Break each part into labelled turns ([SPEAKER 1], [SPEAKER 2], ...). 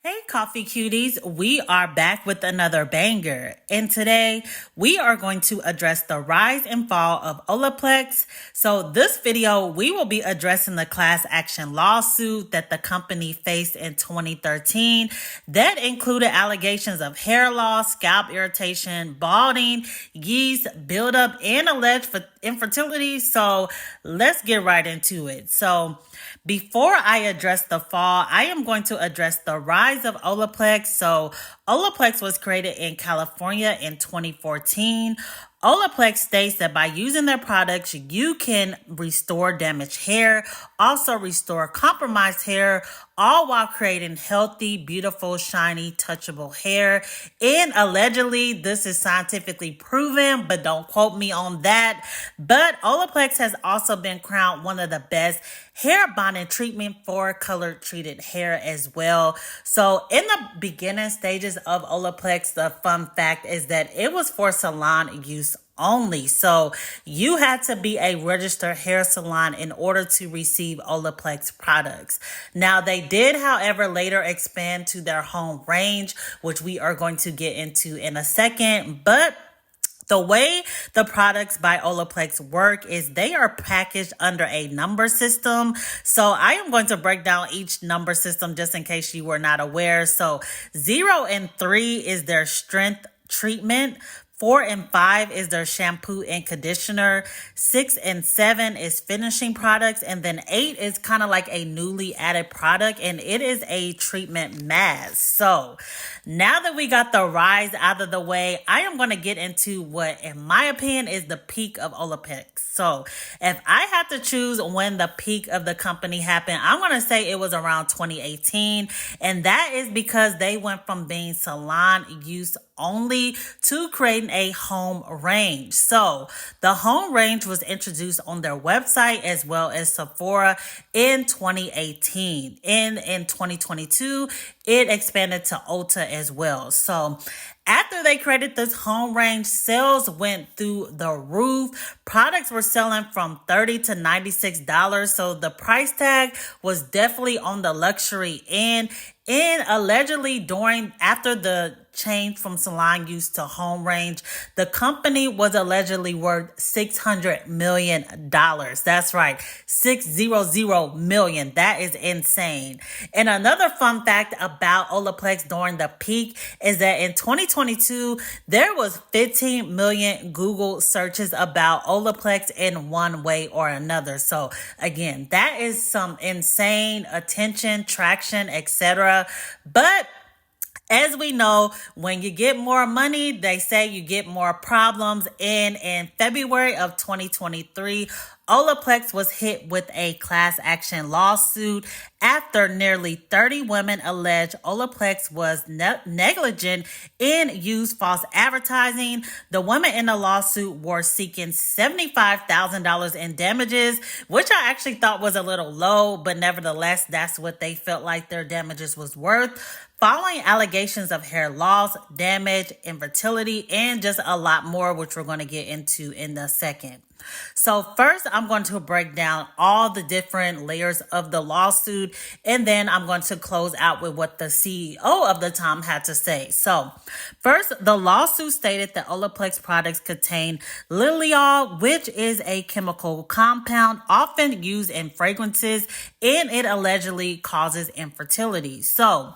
[SPEAKER 1] Hey, coffee cuties, we are back with another banger. And today we are going to address the rise and fall of Olaplex. So, this video, we will be addressing the class action lawsuit that the company faced in 2013 that included allegations of hair loss, scalp irritation, balding, yeast buildup, and alleged infertility. So, let's get right into it. So, before I address the fall, I am going to address the rise of Olaplex. So, Olaplex was created in California in 2014. Olaplex states that by using their products, you can restore damaged hair, also restore compromised hair, all while creating healthy, beautiful, shiny, touchable hair. And allegedly, this is scientifically proven, but don't quote me on that. But Olaplex has also been crowned one of the best hair bonding treatment for colored treated hair as well. So in the beginning stages of Olaplex, the fun fact is that it was for salon use only. So you had to be a registered hair salon in order to receive Olaplex products. Now they did, however, later expand to their home range, which we are going to get into in a second. But the way the products by Olaplex work is they are packaged under a number system. So I am going to break down each number system just in case you were not aware. So 0 and 3 is their strength treatment. 4 and 5 is their shampoo and conditioner. 6 and 7 is finishing products. And then 8 is kind of like a newly added product, and it is a treatment mask. So now that we got the rise out of the way, I am going to get into what, in my opinion, is the peak of Olapex. So if I had to choose when the peak of the company happened, I'm going to say it was around 2018. And that is because they went from being salon use only to creating a home range. So the home range was introduced on their website as well as Sephora in 2018. And in 2022, it expanded to Ulta as well. So after they created this home range, sales went through the roof. Products were selling from $30 to $96. So the price tag was definitely on the luxury end. And allegedly after the change from salon use to home range, the company was allegedly worth $600 million. That's right, 600 million. That is insane. And another fun fact about Olaplex during the peak is that in 2022, there was 15 million Google searches about Olaplex in one way or another. So again, that is some insane attention, traction, etc. But as we know, when you get more money, they say you get more problems. And in February of 2023, Olaplex was hit with a class action lawsuit after nearly 30 women alleged Olaplex was negligent and used false advertising. The women in the lawsuit were seeking $75,000 in damages, which I actually thought was a little low, but nevertheless, that's what they felt like their damages was worth, following allegations of hair loss, damage, infertility, and just a lot more, which we're going to get into in a second. So first, I'm going to break down all the different layers of the lawsuit, and then I'm going to close out with what the CEO of the time had to say. So first, the lawsuit stated that Olaplex products contain Lilial, which is a chemical compound often used in fragrances, and it allegedly causes infertility. So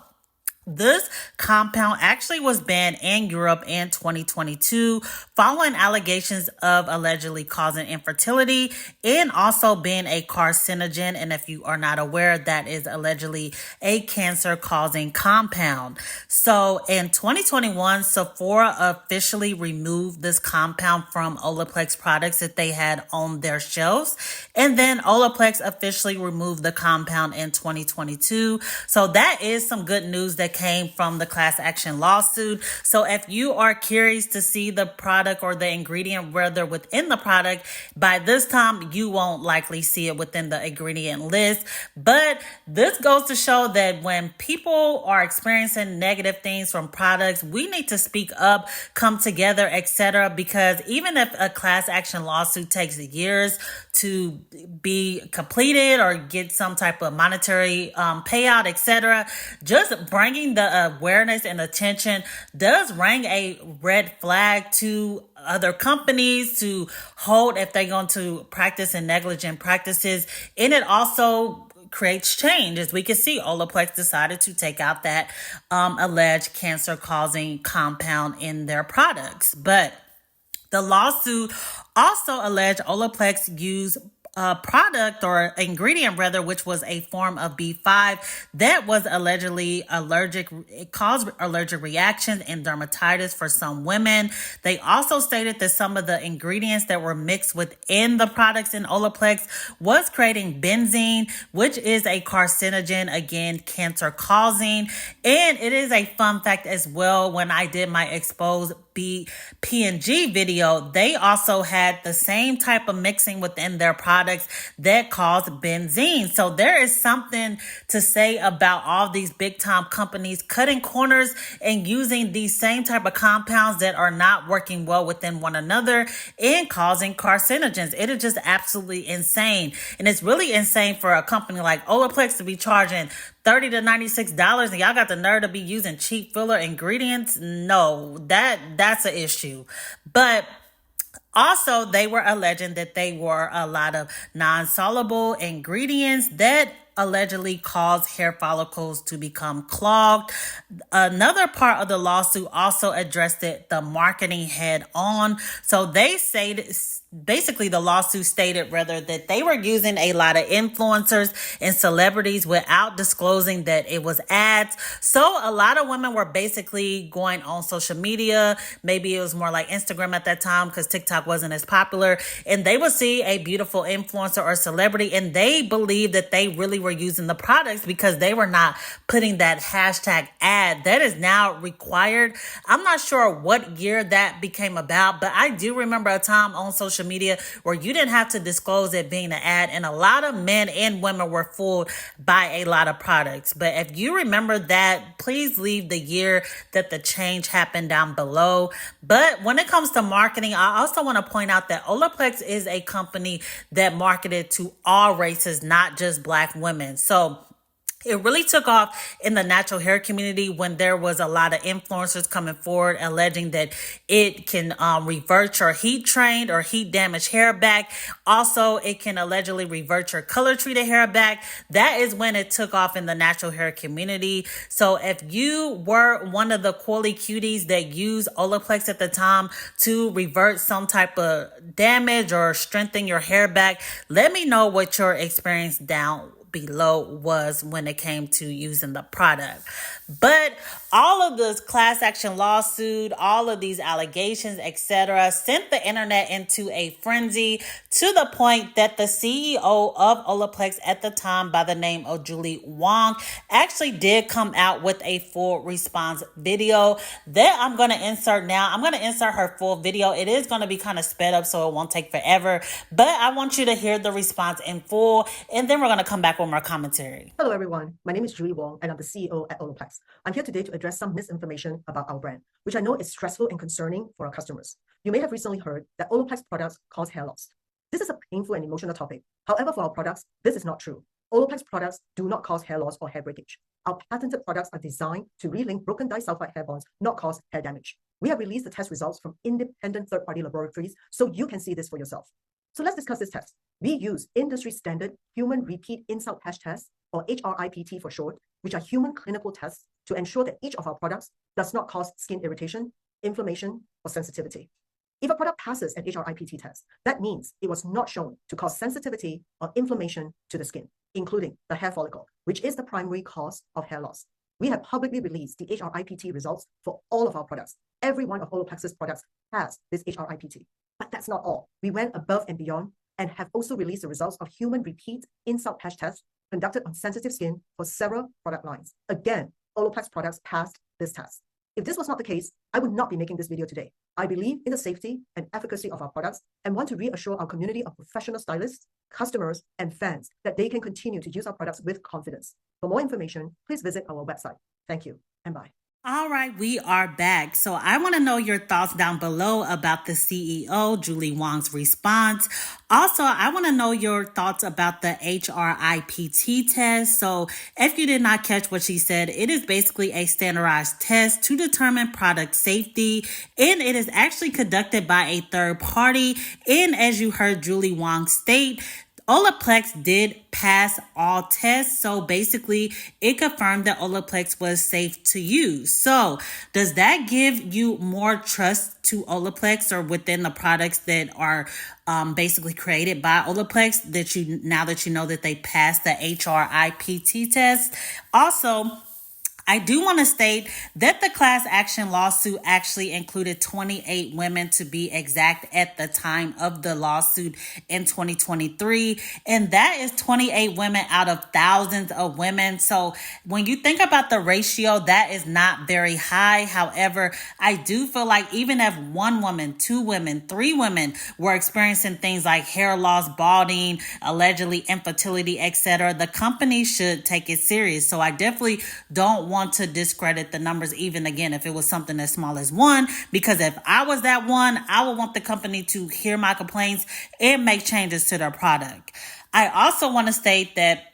[SPEAKER 1] this compound actually was banned in Europe in 2022 following allegations of allegedly causing infertility and also being a carcinogen. And if you are not aware, that is allegedly a cancer-causing compound. So in 2021, Sephora officially removed this compound from Olaplex products that they had on their shelves. And then Olaplex officially removed the compound in 2022. So that is some good news that came from the class action lawsuit. So if you are curious to see the product or the ingredient rather within the product, by this time you won't likely see it within the ingredient list. But this goes to show that when people are experiencing negative things from products, we need to speak up, come together, etc. Because even if a class action lawsuit takes years to be completed or get some type of monetary payout, etc., just bringing bringing the awareness and attention does ring a red flag to other companies to hold if they're going to practice in negligent practices. And it also creates change. As we can see, Olaplex decided to take out that alleged cancer-causing compound in their products. But the lawsuit also alleged Olaplex used a product or ingredient rather, which was a form of B5 that was allegedly allergic. It caused allergic reactions and dermatitis for some women. They also stated that some of the ingredients that were mixed within the products in Olaplex was creating benzene, which is a carcinogen, again, cancer causing. And it is a fun fact as well. When I did my exposed P&G video, they also had the same type of mixing within their products that caused benzene. So there is something to say about all these big time companies cutting corners and using these same type of compounds that are not working well within one another and causing carcinogens. It is just absolutely insane. And it's really insane for a company like Olaplex to be charging $30 to $96 and y'all got the nerve to be using cheap filler ingredients. No, that's an issue. But also, they were alleging that they were a lot of non-soluble ingredients that allegedly caused hair follicles to become clogged. Another part of the lawsuit also addressed the marketing head on. So they say basically the lawsuit stated rather that they were using a lot of influencers and celebrities without disclosing that it was ads. So a lot of women were basically going on social media. Maybe it was more like Instagram at that time because TikTok wasn't as popular. And they would see a beautiful influencer or celebrity and they believed that they really were using the products because they were not putting that hashtag ad. That is now required. I'm not sure what year that became about, but I do remember a time on social media where you didn't have to disclose it being an ad, and a lot of men and women were fooled by a lot of products. But if you remember that, please leave the year that the change happened down below. But when it comes to marketing, I also want to point out that Olaplex is a company that marketed to all races, not just Black women. So it really took off in the natural hair community when there was a lot of influencers coming forward alleging that it can revert your heat trained or heat damaged hair back. Also, it can allegedly revert your color treated hair back. That is when it took off in the natural hair community. So if you were one of the Quilly cuties that used Olaplex at the time to revert some type of damage or strengthen your hair back, let me know what your experience down below was when it came to using the product. But all of this class action lawsuit, all of these allegations, etc., sent the internet into a frenzy to the point that the CEO of Olaplex at the time, by the name of Wong, actually did come out with a full response video that I'm going to insert now. I'm going to insert her full video. It is going to be kind of sped up, so it won't take forever. But I want you to hear the response in full, and then we're going to come back with more commentary.
[SPEAKER 2] Hello everyone, my name is Wong and I'm the CEO at Olapex. I'm here today to address some misinformation about our brand, which I know is stressful and concerning for our customers. You may have recently heard that Olapex products cause hair loss. This is a painful and emotional topic. However, for our products, this is not true. Olapex products do not cause hair loss or hair breakage. Our patented products are designed to relink broken disulfide hair bonds, not cause hair damage. We have released the test results from independent third-party laboratories so you can see this for yourself. So let's discuss this test. We use industry standard human repeat insult patch tests, or HRIPT for short, which are human clinical tests to ensure that each of our products does not cause skin irritation, inflammation, or sensitivity. If a product passes an HRIPT test, that means it was not shown to cause sensitivity or inflammation to the skin, including the hair follicle, which is the primary cause of hair loss. We have publicly released the HRIPT results for all of our products. Every one of Olaplex's products has this HRIPT. But that's not all. We went above and beyond and have also released the results of human repeat insult patch tests conducted on sensitive skin for several product lines. Again, Olaplex products passed this test. If this was not the case, I would not be making this video today. I believe in the safety and efficacy of our products and want to reassure our community of professional stylists, customers, and fans that they can continue to use our products with confidence. For more information, please visit our website. Thank you and bye.
[SPEAKER 1] All right, we are back. So I want to know your thoughts down below about the CEO, Julie Wong's response. Also, I want to know your thoughts about the HRIPT test. So if you did not catch what she said, it is basically a standardized test to determine product safety, and it is actually conducted by a third party. And as you heard Julie Wong state, Olaplex did pass all tests. So basically, it confirmed that Olaplex was safe to use. So does that give you more trust to Olaplex or within the products that are basically created by Olaplex now that you know that they passed the HRIPT test? Also, I do want to state that the class action lawsuit actually included 28 women to be exact at the time of the lawsuit in 2023. And that is 28 women out of thousands of women. So when you think about the ratio, that is not very high. However, I do feel like even if one woman, two women, three women were experiencing things like hair loss, balding, allegedly infertility, etc., the company should take it serious. So I definitely don't want to discredit the numbers, even again, if it was something as small as one, because if I was that one, I would want the company to hear my complaints and make changes to their product. I also want to state that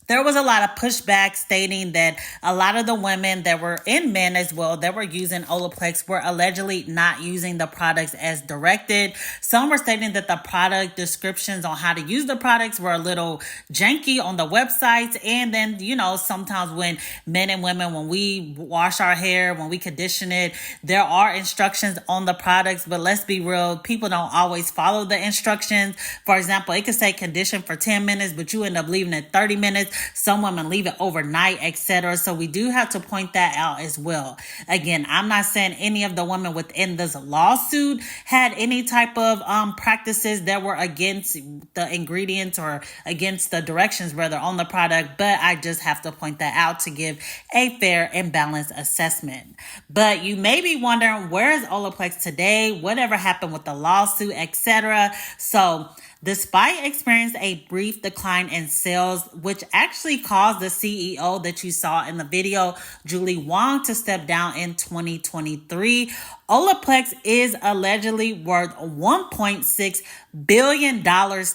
[SPEAKER 1] there was a lot of pushback stating that a lot of the women that were in men as well that were using Olaplex were allegedly not using the products as directed. Some were stating that the product descriptions on how to use the products were a little janky on the websites. And then, sometimes when men and women, when we wash our hair, when we condition it, there are instructions on the products, but let's be real, people don't always follow the instructions. For example, it could say condition for 10 minutes, but you end up leaving it 30 minutes. Some women leave it overnight, etc. So we do have to point that out as well. Again, I'm not saying any of the women within this lawsuit had any type of practices that were against the ingredients or against the directions rather on the product, but I just have to point that out to give a fair and balanced assessment. But you may be wondering, where is Olaplex today? Whatever happened with the lawsuit, etc. So despite experiencing a brief decline in sales, which actually caused the CEO that you saw in the video, Julie Wong, to step down in 2023, Olaplex is allegedly worth $1.6 billion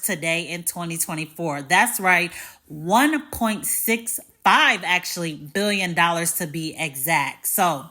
[SPEAKER 1] today in 2024. That's right, $1.65 billion to be exact. So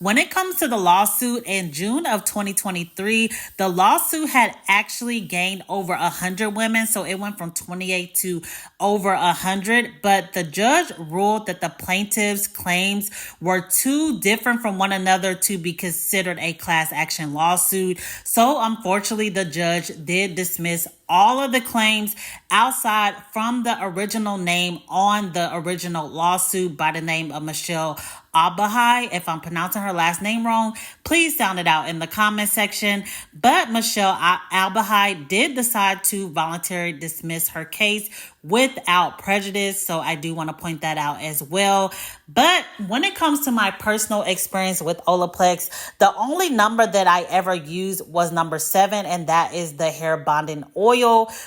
[SPEAKER 1] when it comes to the lawsuit in June of 2023, the lawsuit had actually gained over 100 women. So it went from 28 to over 100. But the judge ruled that the plaintiff's claims were too different from one another to be considered a class action lawsuit. So unfortunately, the judge did dismiss all of the claims outside from the original name on the original lawsuit by the name of Michelle Albahai. If I'm pronouncing her last name wrong, please sound it out in the comment section. But Michelle Albahai did decide to voluntarily dismiss her case without prejudice. So I do want to point that out as well. But when it comes to my personal experience with Olaplex, the only number that I ever used was number 7, and that is the hair bonding oil.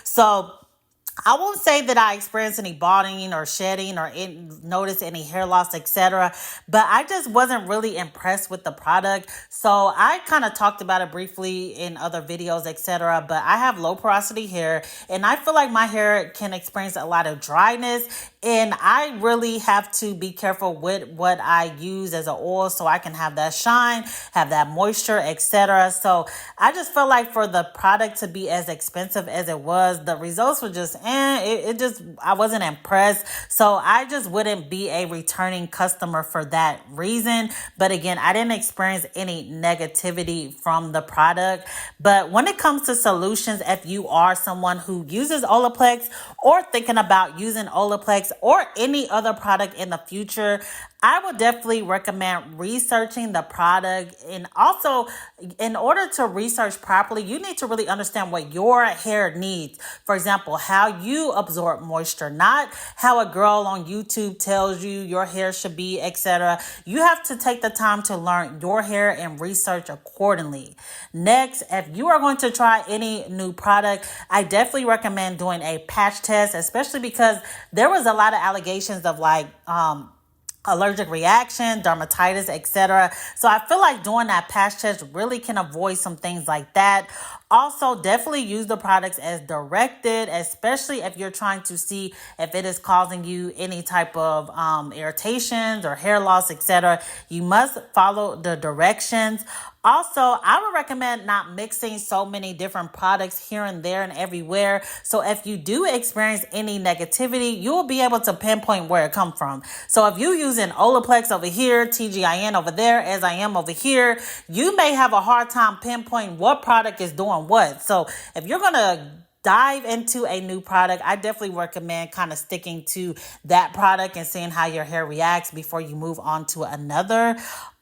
[SPEAKER 1] So I won't say that I experienced any balding or shedding or noticed any hair loss, etc. But I just wasn't really impressed with the product. So I kind of talked about it briefly in other videos, etc. But I have low porosity hair, and I feel like my hair can experience a lot of dryness. And I really have to be careful with what I use as an oil so I can have that shine, have that moisture, etc. So I just felt like for the product to be as expensive as it was, the results were just, I wasn't impressed. So I just wouldn't be a returning customer for that reason. But again, I didn't experience any negativity from the product. But when it comes to solutions, if you are someone who uses Olaplex or thinking about using Olaplex or any other product in the future, I would definitely recommend researching the product. And also, in order to research properly, you need to really understand what your hair needs. For example, how you absorb moisture, not how a girl on YouTube tells you your hair should be, etc. You have to take the time to learn your hair and research accordingly. Next, if you are going to try any new product, I definitely recommend doing a patch test, especially because there was a lot of allegations of allergic reaction, dermatitis, etc. So I feel like doing that patch test really can avoid some things like that. Also, definitely use the products as directed, especially if you're trying to see if it is causing you any type of irritations or hair loss, etc. You must follow the directions. Also, I would recommend not mixing so many different products here and there and everywhere. So if you do experience any negativity, you will be able to pinpoint where it comes from. So if you're using Olaplex over here, TGIN over there, as I am over here, you may have a hard time pinpointing what product is doing what. So if you're going to dive into a new product, I definitely recommend kind of sticking to that product and seeing how your hair reacts before you move on to another.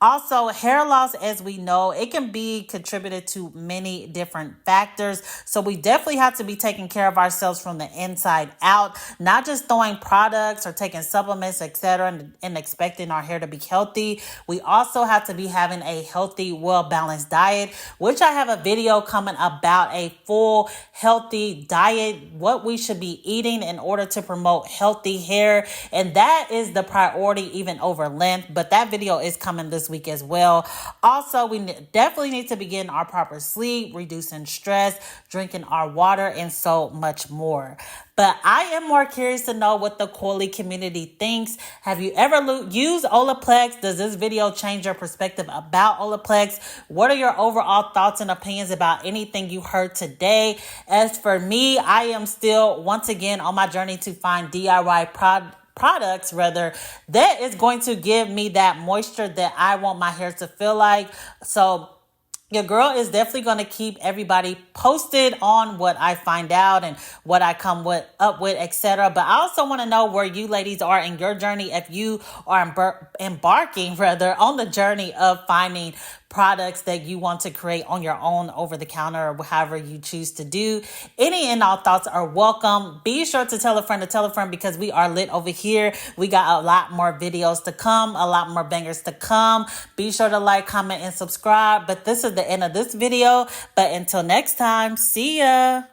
[SPEAKER 1] Also, hair loss, as we know, it can be contributed to many different factors. So we definitely have to be taking care of ourselves from the inside out, not just throwing products or taking supplements, etc., and expecting our hair to be healthy. We also have to be having a healthy, well-balanced diet, which I have a video coming about a full healthy diet, what we should be eating in order to promote healthy hair. And that is the priority even over length. But that video is coming this week as well. Also, we definitely need to be getting our proper sleep, reducing stress, drinking our water, and so much more. But I am more curious to know what the Coily community thinks. Have you ever used Olaplex? Does this video change your perspective about Olaplex? What are your overall thoughts and opinions about anything you heard today? As for me, I am still once again on my journey to find DIY products rather that is going to give me that moisture that I want my hair to feel like. So your girl is definitely going to keep everybody posted on what I find out and what I come up with, etc. But I also want to know where you ladies are in your journey, if you are embarking rather on the journey of finding products that you want to create on your own over the counter or however you choose to do. Any and all thoughts are welcome. Be sure to tell a friend because we are lit over here. We got a lot more videos to come, a lot more bangers to come. Be sure to like, comment, and subscribe. But this is the end of this video. But until next time, see ya.